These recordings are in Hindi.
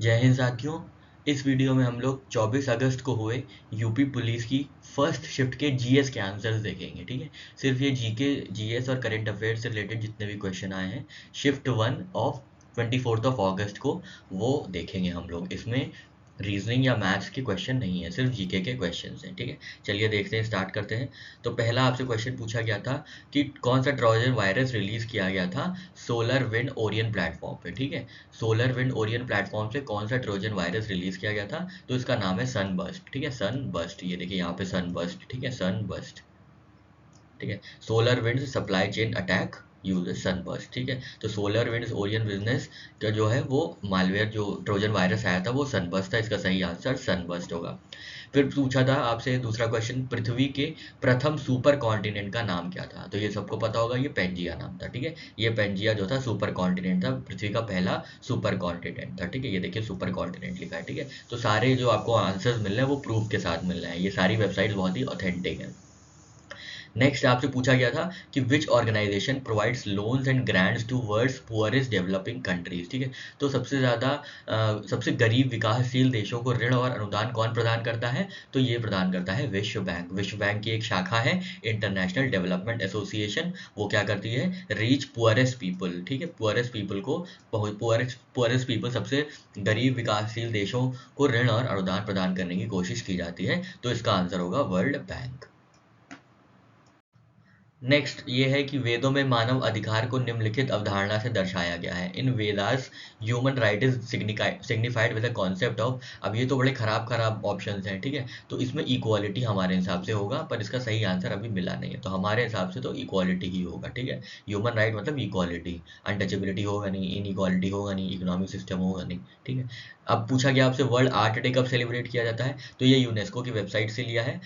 जय हिंद साथियों। इस वीडियो में हम लोग 24 अगस्त को हुए यूपी पुलिस की फर्स्ट शिफ्ट के जीएस के आंसर्स देखेंगे। ठीक है, सिर्फ ये जीके जीएस और करंट अफेयर से रिलेटेड जितने भी क्वेश्चन आए हैं शिफ्ट 1 ऑफ 24 ऑफ अगस्त को वो देखेंगे हम लोग। इसमें रीजनिंग या मैथ्स के क्वेश्चन नहीं है, सिर्फ जीके के क्वेश्चन हैं। ठीक है, चलिए देखते हैं, स्टार्ट करते हैं। तो पहला आपसे क्वेश्चन पूछा गया था कि कौन सा ट्रोजन वायरस रिलीज किया गया था सोलर विंड ओरियन प्लेटफॉर्म पे। ठीक है, सोलर विंड ओरियन प्लेटफॉर्म से कौन सा ट्रोजन वायरस रिलीज किया गया था, तो इसका नाम है सनबर्स्ट। ठीक है, सनबर्स्ट, ये देखिए यहाँ पे सनबर्स्ट। ठीक है, सनबर्स्ट। ठीक है, solar winds supply chain attack uses sunburst. ठीक है, तो सोलर विंड्स ओरियन बिजनेस का जो है वो मालवेयर जो ट्रोजन वायरस आया था वो सनबर्स्ट था। इसका सही आंसर सनबर्स्ट होगा। फिर पूछा था आपसे दूसरा क्वेश्चन, पृथ्वी के प्रथम सुपर कॉन्टिनेंट का नाम क्या था, तो ये सबको पता होगा, ये पेंजिया नाम था। ठीक है, ये पेंजिया जो था सुपर कॉन्टिनेंट था, पृथ्वी का पहला सुपर कॉन्टिनेंट था। ठीक है, ये देखिए सुपर कॉन्टिनेंट लिखा है। ठीक है, तो सारे जो आपको आंसर्स मिल रहे हैं वो प्रूफ के साथ मिल रहे हैं, ये सारी वेबसाइट्स बहुत ही ऑथेंटिक हैं। नेक्स्ट आपसे पूछा गया था कि which organization provides loans and grants to world's poorest developing countries. ठीक है, तो सबसे ज़्यादा सबसे गरीब विकासशील देशों को ऋण और अनुदान कौन प्रदान करता है, तो ये प्रदान करता है विश्व बैंक। विश्व बैंक की एक शाखा है इंटरनेशनल डेवलपमेंट एसोसिएशन, वो क्या करती है, रीच पुअरेस्ट पीपल। ठीक है, पुअरेस्ट पीपल को पुअरेस्ट पीपल सबसे गरीब विकासशील देशों को ऋण और अनुदान प्रदान करने की कोशिश की जाती है, तो इसका आंसर होगा वर्ल्ड बैंक। नेक्स्ट ये है कि वेदों में मानव अधिकार को निम्नलिखित अवधारणा से दर्शाया गया है। In Vedas human right is signified with the concept of, अब ये तो बड़े खराब खराब ऑप्शंस हैं। ठीक है, तो इसमें इक्वालिटी हमारे हिसाब से होगा, पर इसका सही आंसर अभी मिला नहीं है, तो हमारे हिसाब से तो इक्वालिटी ही होगा। ठीक है, ह्यूमन राइट मतलब इक्वालिटी, अनटचेबिलिटी होगा नहीं, इनइक्वालिटी होगा नहीं, इकोनॉमिक सिस्टम होगा नहीं। ठीक है, अब पूछा गया आपसे वर्ल्ड आर्ट डे कब सेलिब्रेट किया जाता है, तो ये यूनेस्को की वेबसाइट से लिया है।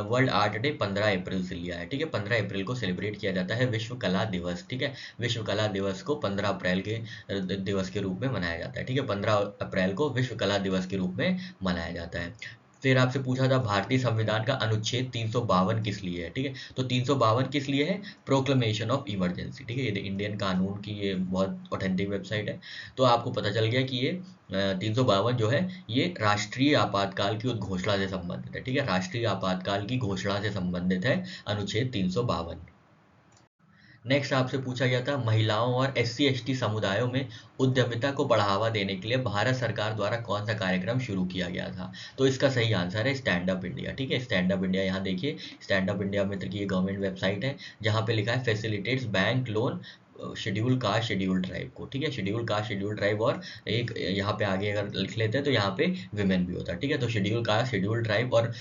वर्ल्ड आर्ट डे 15 अप्रैल से लिया है। ठीक है, 15 अप्रैल को सेलिब्रेट किया जाता है विश्व कला दिवस। ठीक है, विश्व कला दिवस को 15 अप्रैल के दिवस के रूप में मनाया जाता है। ठीक है, 15 अप्रैल को विश्व कला दिवस के रूप में मनाया जाता है। फिर आपसे पूछा था भारतीय संविधान का अनुच्छेद 352 किस लिए है। ठीक है, तो 352 किस लिए है, प्रोक्लेमेशन ऑफ इमरजेंसी। ठीक है, ये इंडियन कानून की ये बहुत ऑथेंटिक वेबसाइट है, तो आपको पता चल गया कि ये 352 जो है ये राष्ट्रीय आपातकाल की उद्घोषणा से संबंधित है। ठीक है, राष्ट्रीय आपातकाल की घोषणा से संबंधित है अनुच्छेद 352। नेक्स्ट आपसे पूछा गया था महिलाओं और एससी एसटी समुदायों में उद्यमिता को बढ़ावा देने के लिए भारत सरकार द्वारा कौन सा कार्यक्रम शुरू किया गया था, तो इसका सही आंसर है स्टैंड अप इंडिया। ठीक है, स्टैंड अप इंडिया, यहाँ देखिए स्टैंड अप इंडिया मित्र की ये गवर्नमेंट वेबसाइट है, जहाँ पे लिखा है facilitates bank loan schedule caste schedule tribe को। ठीक है, शेड्यूल कास्ट शेड्यूल ट्राइब, और एक यहाँ पे आगे अगर लिख लेते हैं तो यहाँ पे विमेन भी होता है। ठीक है, तो शेड्यूल कास्ट शेड्यूल ट्राइब और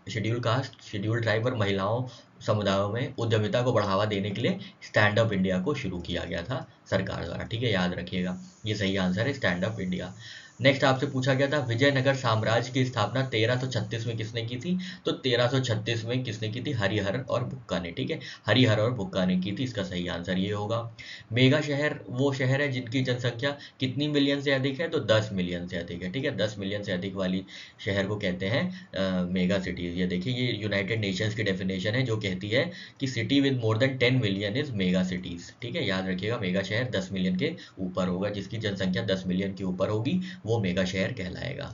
शेड्यूल कास्ट शेड्यूल ट्राइब और महिलाओं समुदायों में उद्यमिता को बढ़ावा देने के लिए स्टैंड अप इंडिया को शुरू किया गया था सरकार द्वारा। ठीक है, याद रखिएगा, ये सही आंसर है स्टैंड अप इंडिया। नेक्स्ट आपसे पूछा गया था विजयनगर साम्राज्य की स्थापना 1336 में किसने की थी, तो 1336 में किसने की थी, हरिहर और बुक्का ने। ठीक है, हरिहर और बुक्का ने की थी, इसका सही आंसर ये होगा। मेगा शहर वो शहर है जिनकी जनसंख्या कितनी मिलियन से अधिक है, तो 10 मिलियन से अधिक है। ठीक है, 10 मिलियन से अधिक वाली शहर को कहते हैं मेगा सिटीज। ये देखिए, ये यूनाइटेड नेशंस की डेफिनेशन है जो कहती है कि city with more than 10 million is mega cities. ठीक है, याद रखिएगा, मेगा शहर 10 मिलियन के ऊपर होगा, जिसकी जनसंख्या 10 मिलियन के ऊपर होगी वो मेगा शहर कहलाएगा।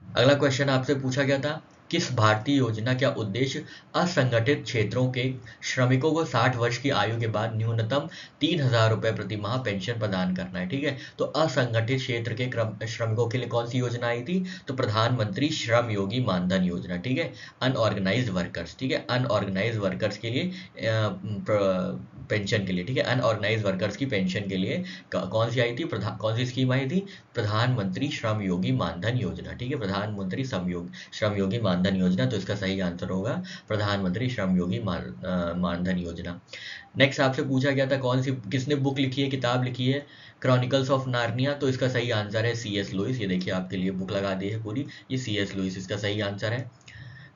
अगला क्वेश्चन आपसे पूछा गया था किस भारतीय योजना का उद्देश्य असंगठित क्षेत्रों के श्रमिकों को 60 वर्ष की आयु के बाद न्यूनतम 3,000 रुपये प्रति माह पेंशन प्रदान करना है। ठीक है, तो असंगठित क्षेत्र के श्रमिकों के लिए कौन सी योजना आई थी, तो प्रधानमंत्री श्रम योगी मानधन योजना। ठीक है, अनऑर्गेनाइज्ड वर्कर्स। ठीक है, अनऑर्गेनाइज्ड वर्कर्स के लिए पेंशन के लिए। ठीक है, अनऑर्गेनाइज्ड वर्कर्स की पेंशन के लिए कौन सी आई थी, कौन सी स्कीम आई थी, प्रधानमंत्री श्रम योगी मानधन योजना। ठीक है, प्रधानमंत्री श्रम योगी मानधन योजना, तो इसका सही आंसर होगा प्रधानमंत्री श्रम योगी मानधन योजना। नेक्स्ट आपसे पूछा गया था कौन सी किसने बुक लिखी है, किताब लिखी है, क्रॉनिकल्स ऑफ नार्निया, तो इसका सही आंसर है CS लुइस। ये देखिए आपके लिए बुक लगा दी है पूरी, ये CS लुइस इसका सही आंसर है।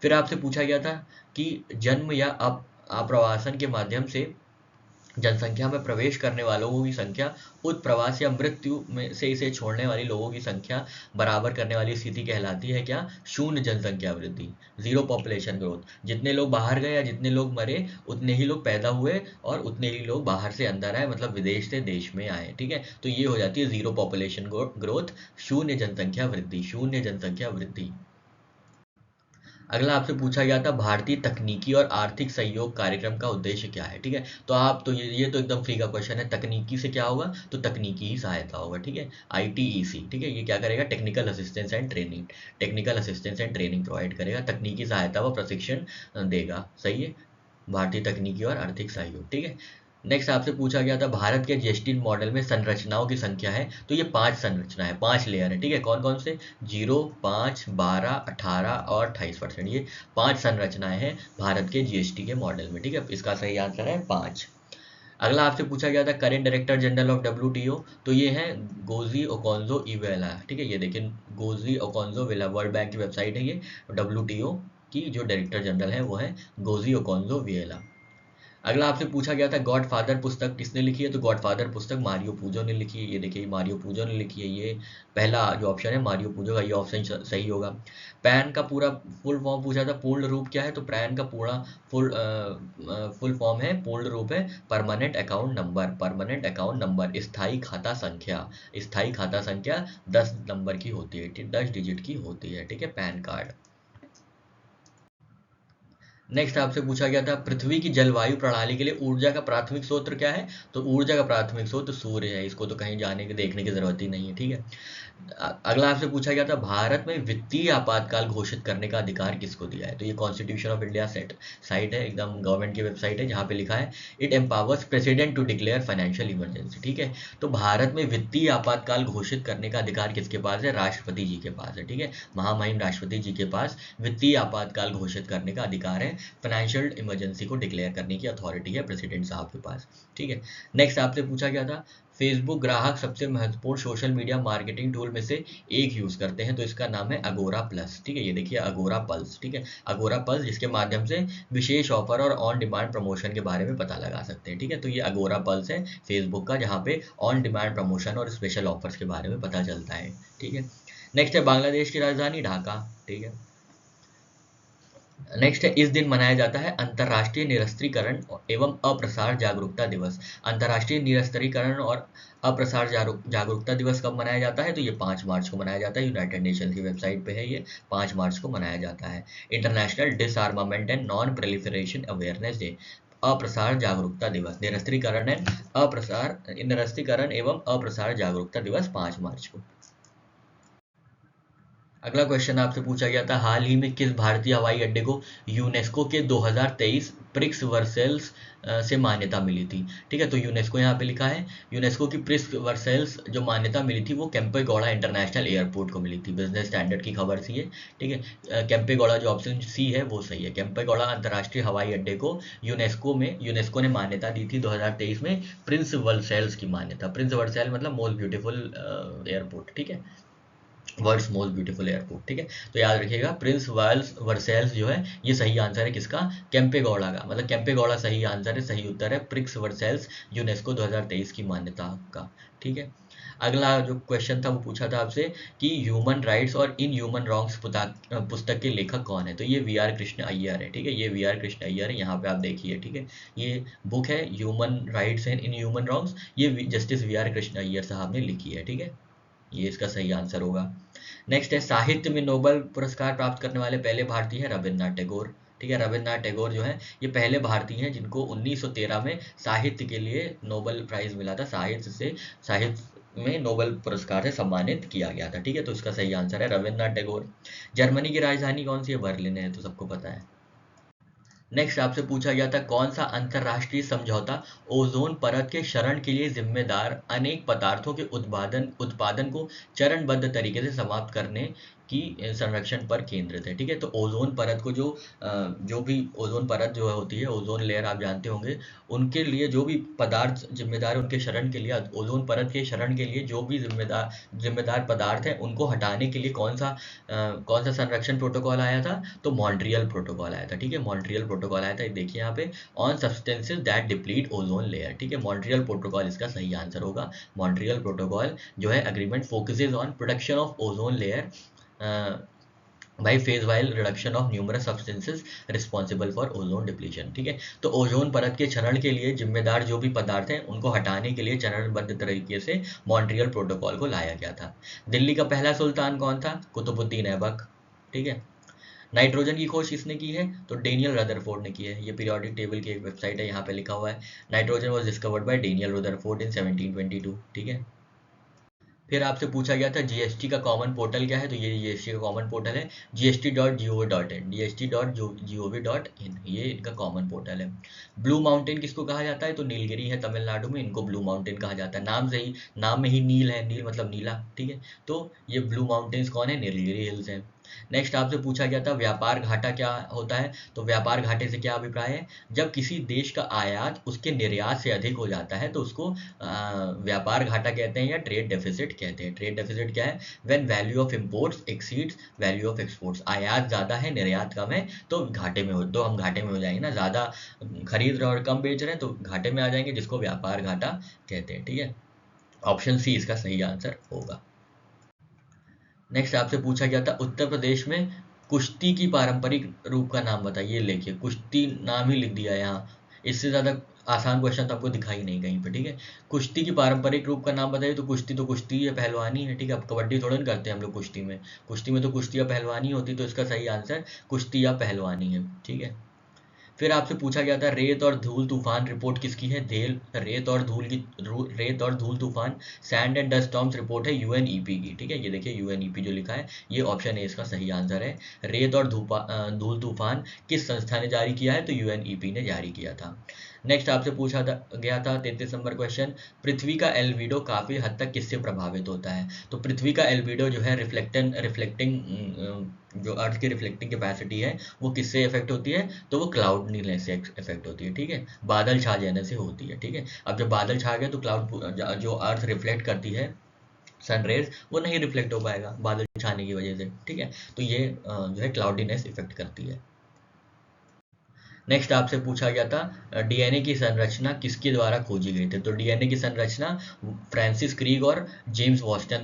फिर आपसे पूछा गया था कि जन्म या आप्रवासन के माध्यम से जनसंख्या में प्रवेश करने वालों की संख्या उत्प्रवास या मृत्यु में से इसे छोड़ने वाली लोगों की संख्या बराबर करने वाली स्थिति कहलाती है क्या? शून्य जनसंख्या वृद्धि, जीरो पॉपुलेशन ग्रोथ। जितने लोग बाहर गए या जितने लोग मरे उतने ही लोग पैदा हुए और उतने ही लोग बाहर से अंदर आए, मतलब विदेश से देश में आए। ठीक है, तो ये हो जाती है जीरो पॉपुलेशन ग्रोथ, शून्य जनसंख्या वृद्धि, शून्य जनसंख्या वृद्धि। अगला आपसे पूछा गया था भारतीय तकनीकी और आर्थिक सहयोग कार्यक्रम का उद्देश्य क्या है। ठीक है, तो आप तो ये तो एकदम फ्री का क्वेश्चन है। तकनीकी से क्या होगा? तो तकनीकी ही सहायता होगा। ठीक है, ITEC। ठीक है, ये क्या करेगा? Technical assistance and training, technical assistance and training provide करेगा, तकनीकी सहायता व प्रशिक्षण देगा। सही है, भारतीय तकनीकी और आर्थिक सहयोग। ठीक है, नेक्स्ट आपसे पूछा गया था भारत के जीएसटी मॉडल में संरचनाओं की संख्या है, तो ये 5 संरचना है, 5 लेयर है। ठीक है, कौन कौन से? 0, 5, 12, 18 और 28%। ये 5 संरचनाएं हैं भारत के जीएसटी के मॉडल में। ठीक है, इसका सही आंसर है 5। अगला आपसे पूछा गया था current director general of WTO, तो ये है गोजी ओकोंजो इवेला। ठीक है, ये देखिए goji Okonjo Iweala, world bank की वेबसाइट है ये। WTO की जो डायरेक्टर जनरल है वो है गोजी ओकोंजो इवेला। अगला आपसे पूछा गया था गॉडफादर पुस्तक किसने लिखी है, तो गॉडफादर पुस्तक मारियो पूजो ने लिखी है। ये देखिए मारियो पूजो ने लिखी है, ये पहला जो ऑप्शन है मारियो पूजो का, ये ऑप्शन सही होगा। पैन का पूरा फुल फॉर्म पूछा था, पूर्ण रूप क्या है, तो पैन का पूरा फुल फॉर्म है, पूर्ण रूप है permanent account number, permanent account number, स्थायी खाता संख्या, स्थायी खाता संख्या 10 नंबर की होती है, 10 डिजिट की होती है। ठीक है, पैन कार्ड। नेक्स्ट आपसे पूछा गया था पृथ्वी की जलवायु प्रणाली के लिए ऊर्जा का प्राथमिक स्रोत क्या है, तो ऊर्जा का प्राथमिक स्रोत सूर्य है, इसको तो कहीं जाने के देखने की जरूरत ही नहीं है। ठीक है, अगला आपसे पूछा गया था भारत में वित्तीय आपातकाल घोषित करने का अधिकार किसको दिया है, तो ये कॉन्स्टिट्यूशन ऑफ इंडिया साइट है, एकदम गवर्नमेंट की वेबसाइट है, जहाँ पे लिखा है it empowers president to declare financial emergency. ठीक है, तो भारत में वित्तीय आपातकाल घोषित करने का अधिकार किसके पास है? राष्ट्रपति जी के पास है। ठीक है, महामहिम राष्ट्रपति जी के पास वित्तीय आपातकाल घोषित करने का अधिकार है, फाइनेंशियल इमरजेंसी को डिक्लेयर करने की अथॉरिटी है प्रेसिडेंट साहब के पास। ठीक है, नेक्स्ट आपसे पूछा गया था फेसबुक ग्राहक सबसे महत्वपूर्ण सोशल मीडिया मार्केटिंग टूल में से एक यूज करते हैं, तो इसका नाम है अगोरा प्लस। ठीक है, ये देखिए अगोरा पल्स। ठीक है, अगोरा पल्स, जिसके माध्यम से विशेष ऑफर और ऑन डिमांड प्रमोशन के बारे में पता लगा सकते हैं। ठीक है, तो ये अगोरा पल्स है फेसबुक का, जहाँ पे ऑन डिमांड प्रमोशन और स्पेशल ऑफर्स के बारे में पता चलता है। ठीक है, नेक्स्ट है बांग्लादेश की राजधानी ढाका। ठीक है, नेक्स्ट है इस दिन मनाया जाता है अंतर्राष्ट्रीय निरस्त्रीकरण एवं अप्रसार जागरूकता दिवस। अंतर्राष्ट्रीय निरस्त्रीकरण और अप्रसार जागरूकता दिवस कब मनाया जाता है, तो ये 5 मार्च को मनाया जाता है, यूनाइटेड नेशन की वेबसाइट पे है, ये 5 मार्च को मनाया जाता है। International disarmament and non proliferation awareness day, अप्रसार जागरूकता दिवस, निरस्त्रीकरण एवं अप्रसार जागरूकता दिवस 5 मार्च को। अगला क्वेश्चन आपसे पूछा गया था हाल ही में किस भारतीय हवाई अड्डे को यूनेस्को के 2023 प्रिक्स वर्सेल्स से मान्यता मिली थी। ठीक है, तो यूनेस्को यहाँ पे लिखा है, यूनेस्को की प्रिक्स वर्सेल्स जो मान्यता मिली थी वो केम्पेगौड़ा इंटरनेशनल एयरपोर्ट को मिली थी, बिजनेस स्टैंडर्ड की खबर सी है। ठीक है, केम्पेगौड़ा जो ऑप्शन सी है वो सही है, केम्पेगौड़ा अंतर्राष्ट्रीय हवाई अड्डे को यूनेस्को ने मान्यता दी थी 2023 में, प्रिंस वर्सेल्स की मान्यता, प्रिंस वर्सेल मतलब मोस्ट ब्यूटीफुल एयरपोर्ट। ठीक है, वर्ल्ड्स मोस्ट ब्यूटीफुल एयरपोर्ट। ठीक है, तो याद रखिएगा प्रिंस वाल्स वर्सेल्स जो है ये सही आंसर है किसका? केम्पेगौड़ा का, मतलब केम्पेगौड़ा सही आंसर है, सही उत्तर है प्रिक्स वर्सेल्स, यूनेस्को 2023 की मान्यता का। ठीक है, अगला जो क्वेश्चन था वो पूछा था आपसे कि ह्यूमन राइट्स और इन ह्यूमन रॉन्ग्स पुस्तक के लेखक कौन है, तो ये VR कृष्ण अय्यर है। ठीक है, ये VR कृष्ण अय्यर है, यहाँ पे आप देखिए। ठीक है, ये बुक है human rights and in human wrongs, ये जस्टिस VR कृष्ण अय्यर साहब ने लिखी है। ठीक है, ये इसका सही आंसर होगा। नेक्स्ट है साहित्य में नोबेल पुरस्कार प्राप्त करने वाले पहले भारतीय हैं रविन्द्रनाथ टैगोर। ठीक है, रविन्द्रनाथ टैगोर जो है ये पहले भारतीय हैं जिनको 1913 में साहित्य के लिए नोबेल प्राइज मिला था, साहित्य में नोबेल पुरस्कार से सम्मानित किया गया था। ठीक है, तो इसका सही आंसर है रविन्द्रनाथ टैगोर। जर्मनी की राजधानी कौन सी है? बर्लिन है, तो सबको पता है। नेक्स्ट आपसे पूछा गया था कौन सा अंतरराष्ट्रीय समझौता ओजोन परत के क्षरण के लिए जिम्मेदार अनेक पदार्थों के उत्पादन को चरणबद्ध तरीके से समाप्त करने की संरक्षण पर केंद्रित है। ठीक है, तो ओजोन परत को जो भी ओजोन परत जो होती है, ओजोन लेयर आप जानते होंगे, उनके लिए जो भी पदार्थ जिम्मेदार उनके क्षरण के लिए, ओजोन परत के क्षरण के लिए जो भी जिम्मेदार पदार्थ है उनको हटाने के लिए कौन सा संरक्षण प्रोटोकॉल आया था? तो मॉन्ट्रियल प्रोटोकॉल आया था। ठीक है, मॉन्ट्रियल प्रोटोकॉल आया था, देखिए यहाँ पे, on substances that deplete ozone layer. ठीक है, मॉन्ट्रियल प्रोटोकॉल इसका सही आंसर होगा। मॉन्ट्रियल प्रोटोकॉल जो है agreement focuses on protection of ozone layer by phase while reduction of numerous substances responsible for ozone depletion. ठीक है, तो ओजोन परत के क्षरण के लिए जिम्मेदार जो भी पदार्थ हैं उनको हटाने के लिए चरणबद्ध तरीके से मॉन्ट्रियल प्रोटोकॉल को लाया गया था। दिल्ली का पहला सुल्तान कौन था? कुतुबुद्दीन ऐबक। ठीक है, नाइट्रोजन की खोज किसने की है? तो डेनियल रदरफोर्ड ने की है। ये पीरियोडिक टेबल की एक वेबसाइट है, यहाँ पे लिखा हुआ है, nitrogen was discovered by Daniel Rutherford in 1722। ठीक है, फिर आपसे पूछा गया था जीएसटी का कॉमन पोर्टल क्या है? तो ये जीएसटी का कॉमन पोर्टल है gst.gov.in, gst.gov.in, ये इनका कॉमन पोर्टल है। ब्लू माउंटेन किसको कहा जाता है? तो नीलगिरी है तमिलनाडु में, इनको ब्लू माउंटेन कहा जाता है। नाम में ही नील है, नील मतलब नीला। ठीक है, तो ये ब्लू माउंटेन्स कौन है? नीलगिरी हिल्स है। नेक्स्ट आपसे पूछा गया था व्यापार घाटा क्या होता है? तो व्यापार घाटे से क्या अभिप्राय है? जब किसी देश का आयात उसके निर्यात से अधिक हो जाता है तो उसको व्यापार घाटा कहते हैं या ट्रेड डेफिसिट कहते हैं। ट्रेड डेफिसिट क्या है? When value of imports exceeds value of exports. आयात ज़्यादा है, निर्यात कम है, तो हम घाटे में हो जाएंगे ना। ज़्यादा खरीद रहे और कम बेच रहे हैं तो घाटे में आ जाएंगे, जिसको व्यापार घाटा कहते हैं। ठीक है, ऑप्शन सी इसका सही आंसर होगा। नेक्स्ट आपसे पूछा गया था उत्तर प्रदेश में कुश्ती की पारंपरिक रूप का नाम बताइए। लिखिए, कुश्ती नाम ही लिख दिया यहाँ, इससे ज़्यादा आसान क्वेश्चन तो आपको दिखाई नहीं कहीं पे। ठीक है, कुश्ती की पारंपरिक रूप का नाम बताइए। तो कुश्ती है, पहलवानी है। ठीक है, अब कबड्डी थोड़ा ना करते हैं हम लोग कुश्ती में। कुश्ती में तो कुश्ती या पहलवानी होती, तो इसका सही आंसर कुश्ती या पहलवानी है। ठीक है, फिर आपसे पूछा गया था रेत और धूल तूफान रिपोर्ट किसकी है? रेत और धूल तूफान sand and dust storms report है यूएनईपी की। ठीक है, ये देखिए यूएनईपी जो लिखा है, ये ऑप्शन ए इसका सही आंसर है। रेत और धूल तूफान किस संस्था ने जारी किया है? तो यूएनईपी ने जारी किया था। नेक्स्ट आपसे गया था 33 नंबर क्वेश्चन, पृथ्वी का एल्बिडो काफ़ी हद तक किससे प्रभावित होता है? तो पृथ्वी का एल्बिडो जो है रिफ्लेक्टिंग जो अर्थ की रिफ्लेक्टिंग कैपेसिटी है वो किससे इफेक्ट होती है? तो वो क्लाउडनीनेस से इफेक्ट होती है। ठीक है, बादल छा जाने से होती है। ठीक है, अब जब बादल छा गए तो जो अर्थ रिफ्लेक्ट करती है सनरेज, वो नहीं रिफ्लेक्ट हो पाएगा बादल छाने की वजह से। ठीक है, तो ये जो है क्लाउडीनेस इफेक्ट करती है। नेक्स्ट आपसे पूछा गया था डीएनए की संरचना किसके द्वारा खोजी गई थी? तो डीएनए की संरचना फ्रांसिस क्रीग और जेम्स वाटसन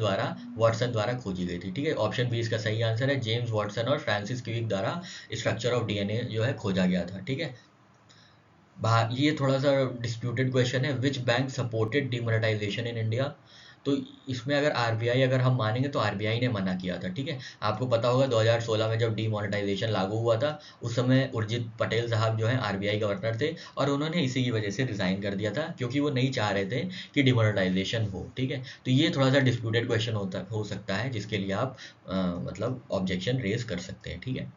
द्वारा खोजी गई थी। ठीक है, ऑप्शन बी इसका सही आंसर है, जेम्स वाटसन और फ्रांसिस क्रीग द्वारा स्ट्रक्चर ऑफ डीएनए जो है खोजा गया था। ठीक है, ये थोड़ा सा डिस्प्यूटेड क्वेश्चन है, which bank supported demonetisation in India? तो इसमें अगर आरबीआई अगर हम मानेंगे तो आरबीआई ने मना किया था। ठीक है, आपको पता होगा 2016 में जब डिमोनेटाइजेशन लागू हुआ था, उस समय उर्जित पटेल साहब जो हैं आरबीआई गवर्नर थे, और उन्होंने इसी की वजह से रिजाइन कर दिया था, क्योंकि वो नहीं चाह रहे थे कि डिमोनेटाइजेशन हो। ठीक है, तो ये थोड़ा सा डिस्प्यूटेड क्वेश्चन हो सकता है, जिसके लिए आप मतलब ऑब्जेक्शन रेज कर सकते हैं। ठीक है,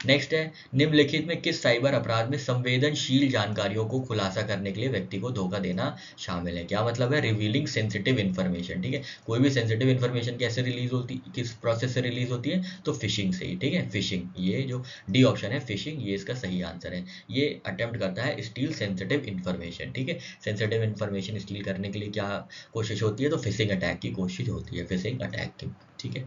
नेक्स्ट है, निम्नलिखित में किस साइबर अपराध में संवेदनशील जानकारियों को खुलासा करने के लिए व्यक्ति को धोखा देना शामिल है? क्या मतलब है? Revealing sensitive information. ठीक है, कोई भी सेंसिटिव इन्फॉर्मेशन कैसे रिलीज होती, किस प्रोसेस से रिलीज होती है? तो फिशिंग से ही। ठीक है, फिशिंग, ये जो डी ऑप्शन है फिशिंग, ये इसका सही आंसर है। ये अटेम्प्ट करता है स्टील सेंसिटिव इन्फॉर्मेशन। ठीक है, सेंसिटिव इन्फॉर्मेशन स्टील करने के लिए क्या कोशिश होती है? तो फिशिंग अटैक की कोशिश होती है, फिशिंग अटैक की। ठीक है,